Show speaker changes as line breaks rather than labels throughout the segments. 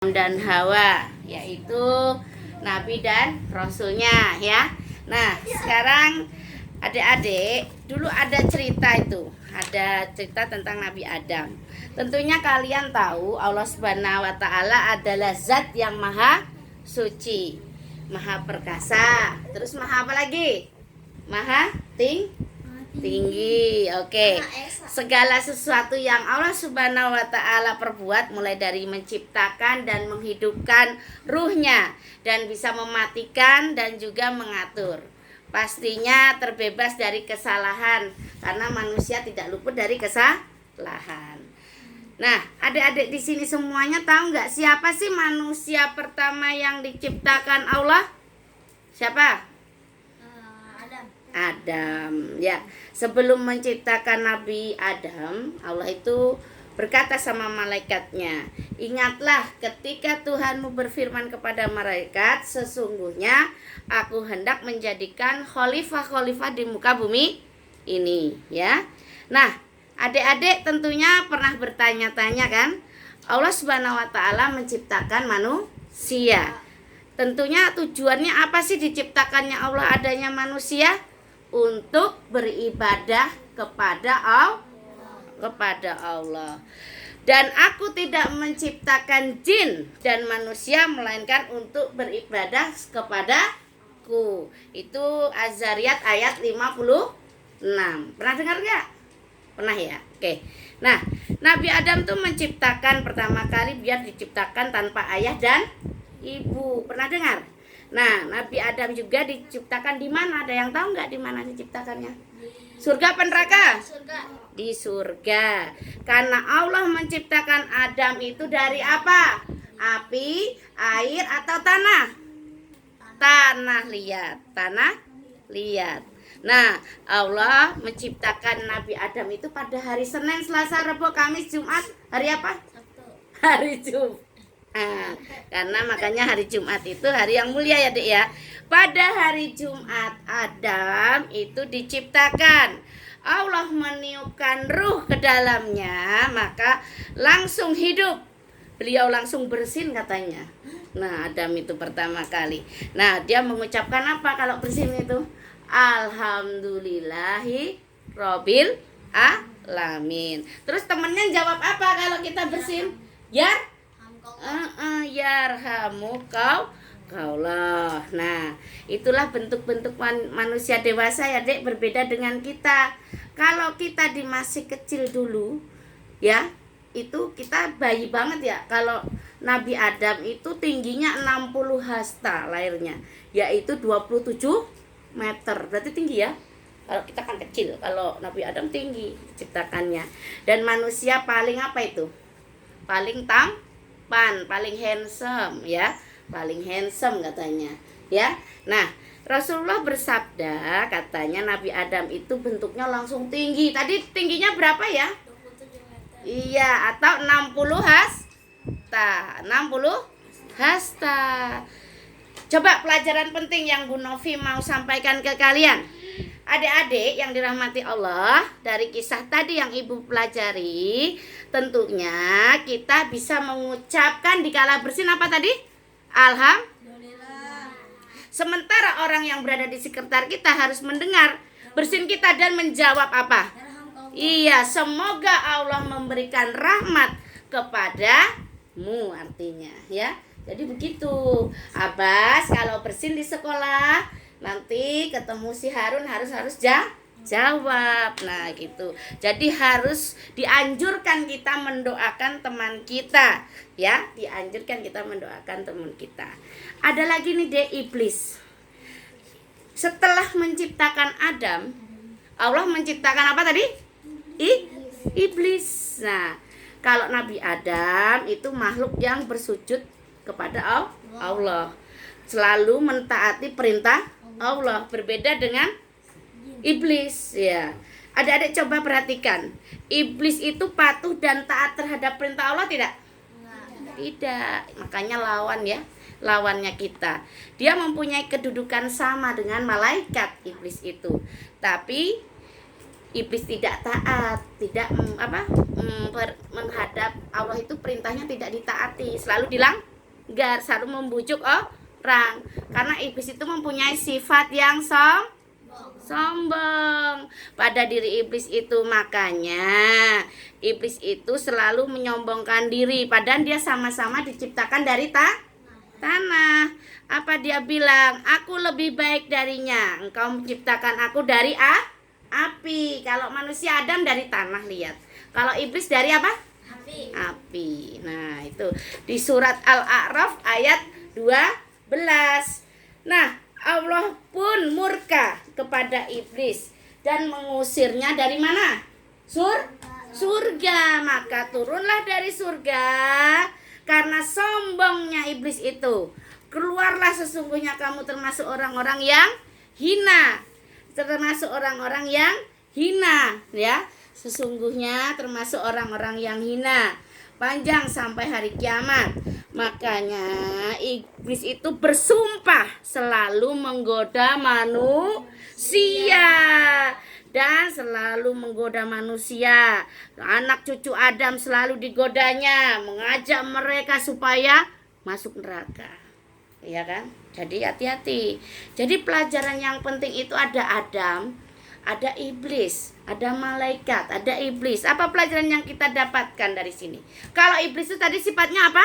dan Hawa, yaitu Nabi dan Rasulnya ya. Nah sekarang adik-adik, dulu ada cerita tentang Nabi Adam. Tentunya kalian tahu Allah Subhanahu wa Ta'ala adalah zat yang maha suci, maha perkasa, terus maha apa lagi? Maha tinggi. Oke. Segala sesuatu yang Allah Subhanahu wa Ta'ala perbuat, mulai dari menciptakan dan menghidupkan ruhnya, dan bisa mematikan dan juga mengatur, pastinya terbebas dari kesalahan, karena manusia tidak luput dari kesalahan. Nah, adik-adik di sini semuanya tahu nggak siapa sih manusia pertama yang diciptakan Allah? Siapa? Adam ya. Sebelum menciptakan Nabi Adam, Allah itu berkata sama malaikatnya, ingatlah ketika Tuhanmu berfirman kepada malaikat, sesungguhnya aku hendak menjadikan khalifah-khalifah di muka bumi ini ya. Nah adik-adik tentunya pernah bertanya-tanya kan, Allah Subhanahu wa Ta'ala menciptakan manusia, tentunya tujuannya apa sih diciptakannya Allah adanya manusia? Untuk beribadah kepada Allah. Dan aku tidak menciptakan jin dan manusia melainkan untuk beribadah kepadaku. Itu Az-Zariyat ayat 56. Pernah dengar nggak? Pernah ya? Oke. Nah, Nabi Adam tuh menciptakan pertama kali biar diciptakan tanpa ayah dan ibu. Pernah dengar? Nah, Nabi Adam juga diciptakan di mana? Ada yang tahu nggak di mana diciptakannya? Surga apa neraka? Di surga. Karena Allah menciptakan Adam itu dari apa? Api, air, atau tanah? Tanah liat. Nah, Allah menciptakan Nabi Adam itu pada hari Senin, Selasa, Rabu, Kamis, Jumat. Hari apa? Hari Jumat. Karena makanya hari Jumat itu hari yang mulia ya Dek ya. Pada hari Jumat Adam itu diciptakan, Allah meniupkan ruh ke dalamnya, maka langsung hidup. Beliau langsung bersin katanya. Nah Adam itu pertama kali. Nah dia mengucapkan apa kalau bersin itu? Alhamdulillahi Robbil Alamin. Terus temennya jawab apa kalau kita bersin? Yarhamukallah. Nah, itulah bentuk-bentuk manusia dewasa ya Dek, berbeda dengan kita. Kalau kita di masih kecil dulu ya, itu kita bayi banget ya. Kalau Nabi Adam itu tingginya 60 hasta lahirnya, yaitu 27 meter. Berarti tinggi ya. Kalau kita kan kecil, kalau Nabi Adam tinggi ciptakannya. Dan manusia paling apa itu? Paling paling handsome ya, paling handsome katanya ya. Nah Rasulullah bersabda, katanya Nabi Adam itu bentuknya langsung tinggi. Tadi tingginya berapa ya? 27 meter. Iya, atau 60 hasta. Coba pelajaran penting yang Bu Novi mau sampaikan ke kalian, adik-adik yang dirahmati Allah, dari kisah tadi yang ibu pelajari, tentunya kita bisa mengucapkan dikala bersin apa tadi? Alhamdulillah. Sementara orang yang berada di sekitar kita harus mendengar bersin kita dan menjawab apa? Iya, semoga Allah memberikan rahmat kepadamu, artinya ya. Jadi begitu. Abbas kalau bersin di sekolah, nanti ketemu si Harun harus jawab. Nah gitu. Jadi harus dianjurkan kita mendoakan teman kita ya, dianjurkan kita mendoakan teman kita. Ada lagi nih Dek, iblis. Setelah menciptakan Adam, Allah menciptakan apa tadi? Iblis. Nah kalau Nabi Adam itu makhluk yang bersujud kepada Allah, selalu mentaati perintah Allah, berbeda dengan iblis ya. Adik-adik coba perhatikan, iblis itu patuh dan taat terhadap perintah Allah tidak? Tidak. Makanya lawannya kita. Dia mempunyai kedudukan sama dengan malaikat, iblis itu. Tapi iblis tidak taat, tidak menghadap Allah, itu perintahnya tidak ditaati, selalu melanggar, selalu membujuk orang. Karena iblis itu mempunyai sifat yang sombong pada diri iblis itu. Makanya iblis itu selalu menyombongkan diri, padahal dia sama-sama diciptakan dari tanah. Apa dia bilang? Aku lebih baik darinya. Engkau menciptakan aku dari api. Kalau manusia Adam dari tanah, lihat. Kalau iblis dari apa? Api. Nah, itu di surat Al-A'raf ayat 12. Nah, Allah pun murka kepada iblis dan mengusirnya dari mana? Surga. Maka turunlah dari surga karena sombongnya iblis itu. Keluarlah, sesungguhnya kamu termasuk orang-orang yang hina. Termasuk orang-orang yang hina, ya. Sesungguhnya termasuk orang-orang yang hina. Panjang sampai hari kiamat. Makanya iblis itu bersumpah selalu menggoda manusia. Dan selalu menggoda manusia. Anak cucu Adam selalu digodanya, mengajak mereka supaya masuk neraka. Iya kan? Jadi hati-hati. Jadi pelajaran yang penting itu ada Adam, ada iblis, ada malaikat, ada iblis. Apa pelajaran yang kita dapatkan dari sini? Kalau iblis itu tadi sifatnya apa?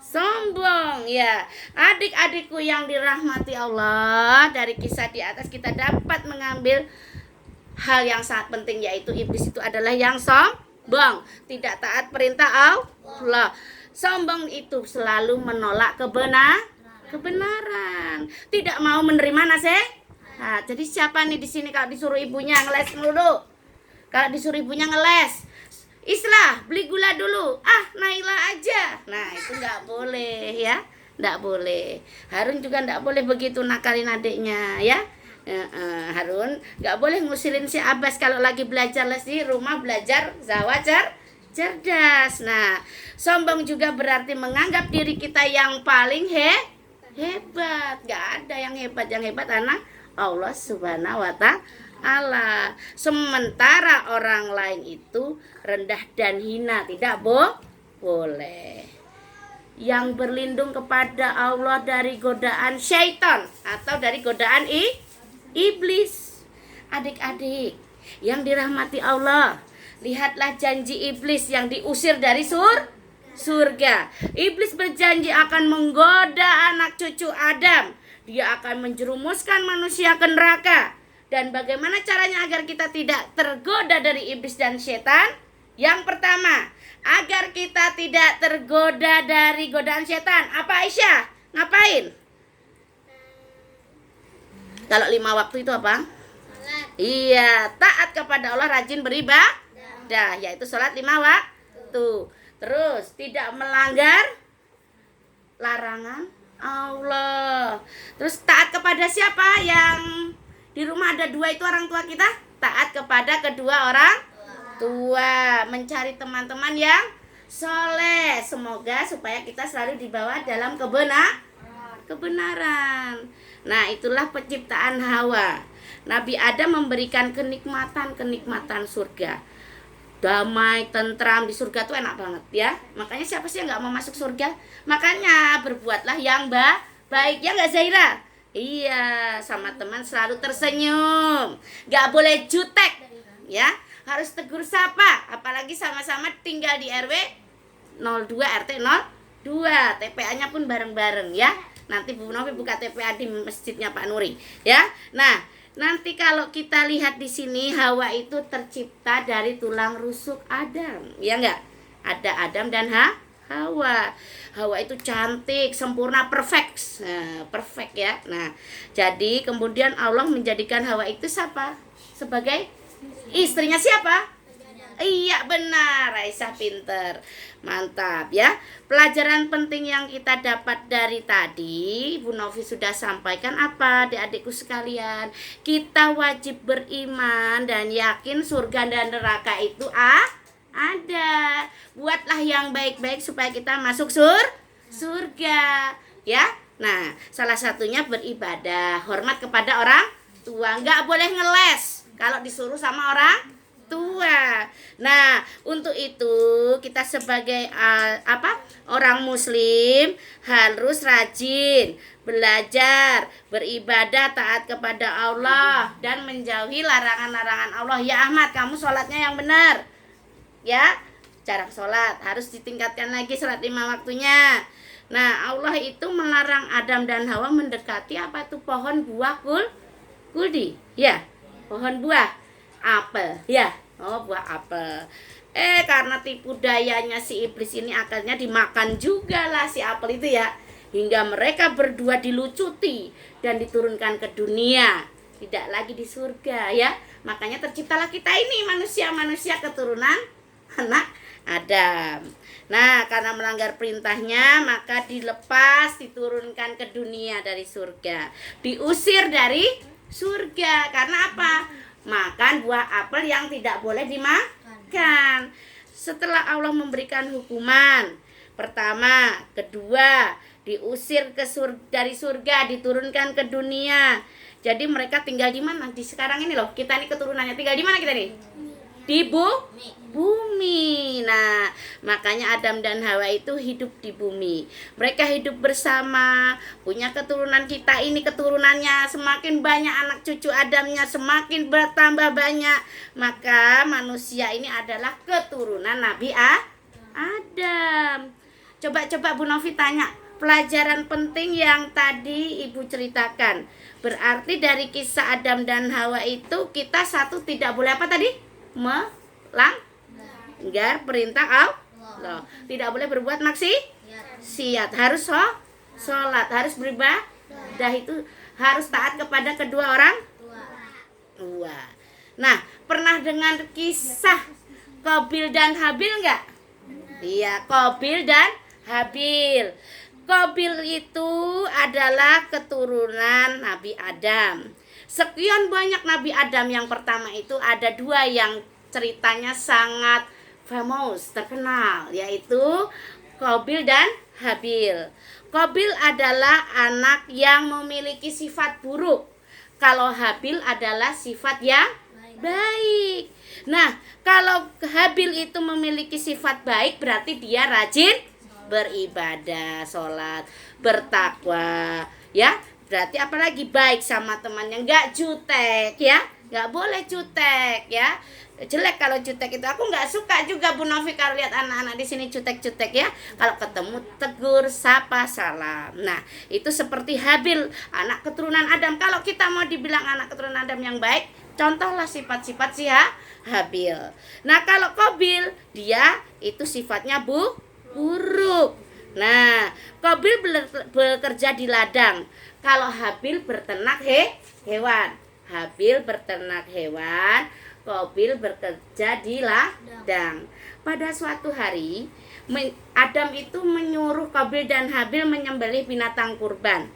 Sombong. Ya, adik-adikku yang dirahmati Allah, dari kisah di atas kita dapat mengambil hal yang sangat penting, yaitu iblis itu adalah yang sombong, tidak taat perintah Allah. Sombong itu selalu menolak kebenaran, tidak mau menerima nasihat. Nah, jadi siapa nih di sini kalau disuruh ibunya ngeles dulu? Kalau disuruh ibunya ngeles, Islah, beli gula dulu. Naila aja. Nah, itu nggak boleh, ya. Nggak boleh. Harun juga nggak boleh begitu nakalin adiknya, ya. Harun nggak boleh ngusilin si Abbas kalau lagi belajar les di rumah, belajar cerdas. Nah, sombong juga berarti menganggap diri kita yang paling hebat. Gak ada yang hebat anak Allah Subhanahu wa Ta'ala. Sementara orang lain itu rendah dan hina, tidak boleh. Yang berlindung kepada Allah dari godaan syaitan atau dari godaan iblis. Adik-adik yang dirahmati Allah, lihatlah janji iblis yang diusir dari surga. Iblis berjanji akan menggoda anak cucu Adam. Dia akan menjerumuskan manusia ke neraka. Dan bagaimana caranya agar kita tidak tergoda dari iblis dan setan? Yang pertama, agar kita tidak tergoda dari godaan setan. Apa Aisyah? Ngapain? Kalau 5 waktu itu apa? Iya, taat kepada Allah, rajin beribadah, yaitu sholat 5 waktu. Terus tidak melanggar larangan Allah. Terus taat kepada siapa? Yang di rumah ada 2 itu orang tua kita, taat kepada kedua orang tua. Mencari teman-teman yang soleh, semoga supaya kita selalu dibawa dalam kebenaran. Nah, itulah penciptaan Hawa. Nabi Adam memberikan kenikmatan surga. Damai, tentram di surga tuh enak banget, ya. Makanya siapa sih yang nggak mau masuk surga? Makanya berbuatlah yang baik, ya nggak Zaira? Iya, sama teman selalu tersenyum, nggak boleh jutek, ya. Harus tegur sapa, apalagi sama-sama tinggal di RW 02 RT 02, TPA-nya pun bareng-bareng, ya. Nanti Bu Novi buka TPA di masjidnya Pak Nuri, ya. Nah, nanti kalau kita lihat di sini, Hawa itu tercipta dari tulang rusuk Adam, ya enggak? Ada Adam dan Hawa. Hawa itu cantik, sempurna, perfect. Nah, perfect, ya. Nah, jadi kemudian Allah menjadikan Hawa itu siapa? Sebagai istrinya siapa? Iya, benar, Aisyah pinter. Mantap, ya. Pelajaran penting yang kita dapat dari tadi Bu Novi sudah sampaikan apa, adik-adikku sekalian? Kita wajib beriman dan yakin surga dan neraka itu ada. Buatlah yang baik-baik supaya kita masuk surga, ya. Nah, salah satunya beribadah, hormat kepada orang tua. Nggak boleh ngeles kalau disuruh sama orang tua. Nah, untuk itu kita sebagai orang muslim harus rajin belajar, beribadah, taat kepada Allah dan menjauhi larangan-larangan Allah. Ya Ahmad, kamu sholatnya yang benar. Ya, cara sholat harus ditingkatkan lagi, sholat 5 waktunya. Nah, Allah itu melarang Adam dan Hawa mendekati apa itu pohon buah kuldi. Ya, pohon buah apel. Ya, oh buah apel. Karena tipu dayanya si iblis ini akhirnya dimakan juga lah si apel itu ya. Hingga mereka berdua dilucuti dan diturunkan ke dunia, tidak lagi di surga ya. Makanya terciptalah kita ini manusia keturunan anak Adam. Nah, karena melanggar perintahnya maka dilepas, diturunkan ke dunia dari surga, diusir dari surga. Karena apa? Makan buah apel yang tidak boleh dimakan. Setelah Allah memberikan hukuman pertama, kedua, diusir dari surga, diturunkan ke dunia. Jadi mereka tinggal di mana? Di sekarang ini loh, kita ini keturunannya tinggal di mana kita nih? Di bumi. Nah, makanya Adam dan Hawa itu hidup di bumi. Mereka hidup bersama, punya keturunan. Kita ini keturunannya semakin banyak, anak cucu Adamnya semakin bertambah banyak. Maka manusia ini adalah keturunan Nabi Adam. Coba Bu Novi tanya, pelajaran penting yang tadi Ibu ceritakan. Berarti dari kisah Adam dan Hawa itu kita satu tidak boleh apa tadi? Melanggar perintah Allah. Tidak boleh berbuat maksiat. Harus sholat, harus beribadah, itu harus taat kepada kedua orang tua. Nah, pernah dengar kisah Qabil dan Habil enggak? Iya, Qabil dan Habil. Qabil itu adalah keturunan Nabi Adam. Sekian banyak Nabi Adam, yang pertama itu ada 2 yang ceritanya sangat famous, terkenal, yaitu Qabil dan Habil. Qabil adalah anak yang memiliki sifat buruk, kalau Habil adalah sifat yang baik. Nah, kalau Habil itu memiliki sifat baik, berarti dia rajin beribadah, sholat, bertakwa, ya. Berarti apalagi baik sama temannya, nggak jutek ya, nggak boleh jutek ya. Jelek kalau jutek itu, aku nggak suka juga Bu Novi kalau lihat anak-anak di sini jutek-jutek ya. Kalau ketemu tegur, sapa, salam. Nah, itu seperti Habil, anak keturunan Adam. Kalau kita mau dibilang anak keturunan Adam yang baik, contohlah sifat-sifat si Habil. Nah, kalau Qabil, dia itu sifatnya buruk. Nah, Qabil bekerja di ladang, kalau Habil berternak hewan. Habil berternak hewan, Qabil bekerja di ladang. Pada suatu hari, Adam itu menyuruh Qabil dan Habil menyembelih binatang kurban.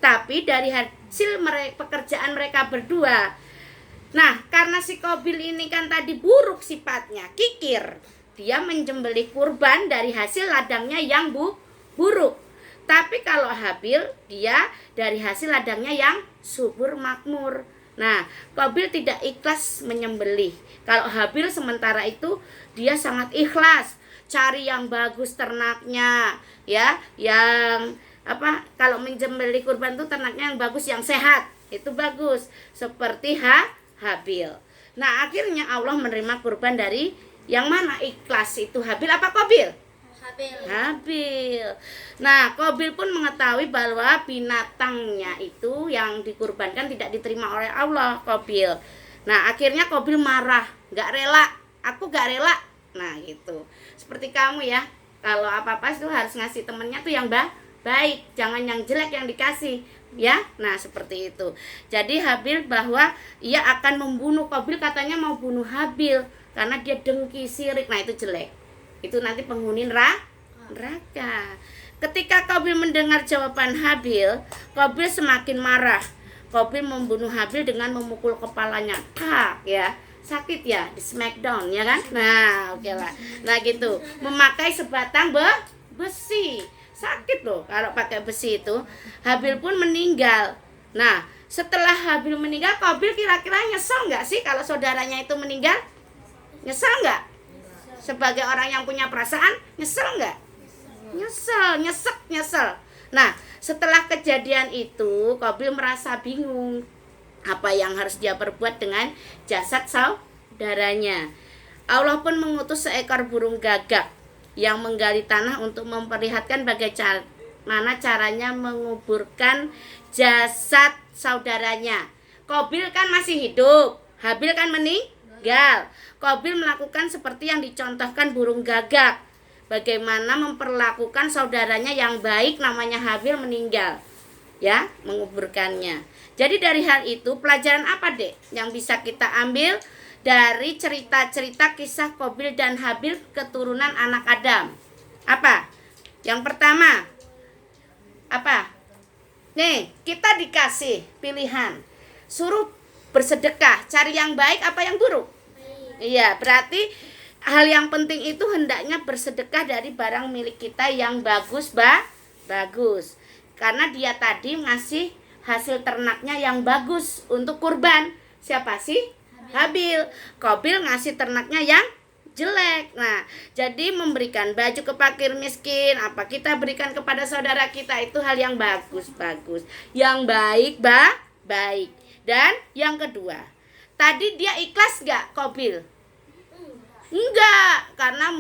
Tapi dari hasil pekerjaan mereka berdua, nah, karena si Qabil ini kan tadi buruk sifatnya, kikir, dia menyembelih kurban dari hasil ladangnya yang buruk. Tapi kalau Habil, dia dari hasil ladangnya yang subur makmur. Nah, Qabil tidak ikhlas menyembelih. Kalau Habil sementara itu dia sangat ikhlas, cari yang bagus ternaknya, ya, yang kalau menyembelih kurban itu ternaknya yang bagus, yang sehat, itu bagus, seperti Habil. Nah, akhirnya Allah menerima kurban dari yang mana ikhlas, itu Habil apa Qabil? Habil. Nah, Qabil pun mengetahui bahwa binatangnya itu yang dikurbankan tidak diterima oleh Allah, Qabil. Nah, akhirnya Qabil marah, gak rela, aku gak rela. Nah, gitu. Seperti kamu ya, kalau apa-apa itu harus ngasih temennya tuh yang baik, jangan yang jelek yang dikasih, ya. Nah, seperti itu. Jadi Habil bahwa ia akan membunuh, Qabil katanya mau bunuh Habil karena dia dengki, sirik. Nah, itu jelek. Itu nanti penghuni neraka. Ketika Qabil mendengar jawaban Habil, Qabil semakin marah. Qabil membunuh Habil dengan memukul kepalanya, ya, sakit ya, di smackdown ya kan. Nah, oke lah. Nah, gitu, memakai sebatang besi, sakit loh kalau pakai besi itu. Habil pun meninggal. Nah, setelah Habil meninggal, Qabil kira-kira nyesel nggak sih kalau saudaranya itu meninggal? Nyesel nggak? Sebagai orang yang punya perasaan, nyesel nggak? Nyesel. Nah, setelah kejadian itu, Qabil merasa bingung apa yang harus dia perbuat dengan jasad saudaranya. Allah pun mengutus seekor burung gagak yang menggali tanah untuk memperlihatkan bagaimana caranya menguburkan jasad saudaranya. Qabil kan masih hidup, Habil kan meninggal. Qabil melakukan seperti yang dicontohkan burung gagak. Bagaimana memperlakukan saudaranya yang baik, namanya Habil, meninggal, ya, menguburkannya. Jadi dari hal itu pelajaran apa, Dek, yang bisa kita ambil dari cerita-cerita kisah Qabil dan Habil, keturunan anak Adam? Apa? Yang pertama, apa? Nih, kita dikasih pilihan, suruh bersedekah, cari yang baik apa yang buruk? Iya, berarti hal yang penting itu hendaknya bersedekah dari barang milik kita yang bagus, bagus. Karena dia tadi ngasih hasil ternaknya yang bagus untuk kurban. Siapa sih? Habil. Qabil ngasih ternaknya yang jelek. Nah, jadi memberikan baju ke fakir miskin, apa kita berikan kepada saudara kita, itu hal yang bagus. Yang baik, baik. Dan yang kedua, tadi dia ikhlas gak Qabil? Enggak, karena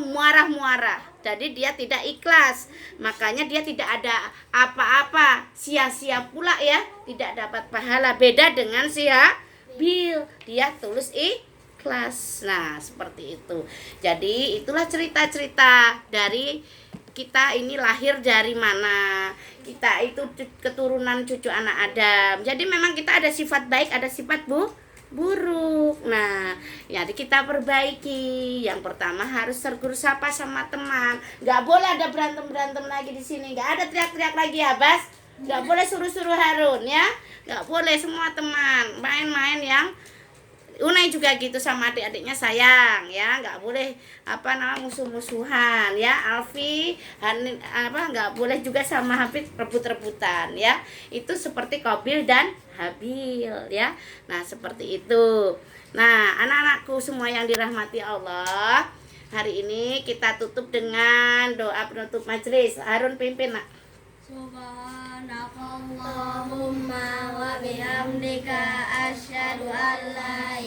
muarah. Jadi dia tidak ikhlas. Makanya dia tidak ada apa-apa, sia-sia pula ya, tidak dapat pahala. Beda dengan si Habil, dia tulus ikhlas. Nah, seperti itu. Jadi itulah cerita-cerita dari kita ini lahir dari mana. Kita itu keturunan cucu anak Adam. Jadi memang kita ada sifat baik, ada sifat buruk. Nah, jadi kita perbaiki. Yang pertama harus tegur sapa sama teman. Nggak boleh ada berantem lagi di sini. Nggak ada teriak-teriak lagi ya, Bas. Nggak boleh suruh-suruh Harun ya. Nggak boleh, semua teman main-main yang Unai juga gitu sama adik-adiknya, sayang ya, nggak boleh musuh-musuhan ya. Alfi, nggak boleh juga sama Hafid rebut-rebutan ya. Itu seperti Qabil dan Habil ya. Nah, seperti itu. Nah, anak-anakku semua yang dirahmati Allah, hari ini kita tutup dengan doa penutup majelis. Harun pimpin, Nak.
Subhanakallahumma wa bihamdika asyhadu an la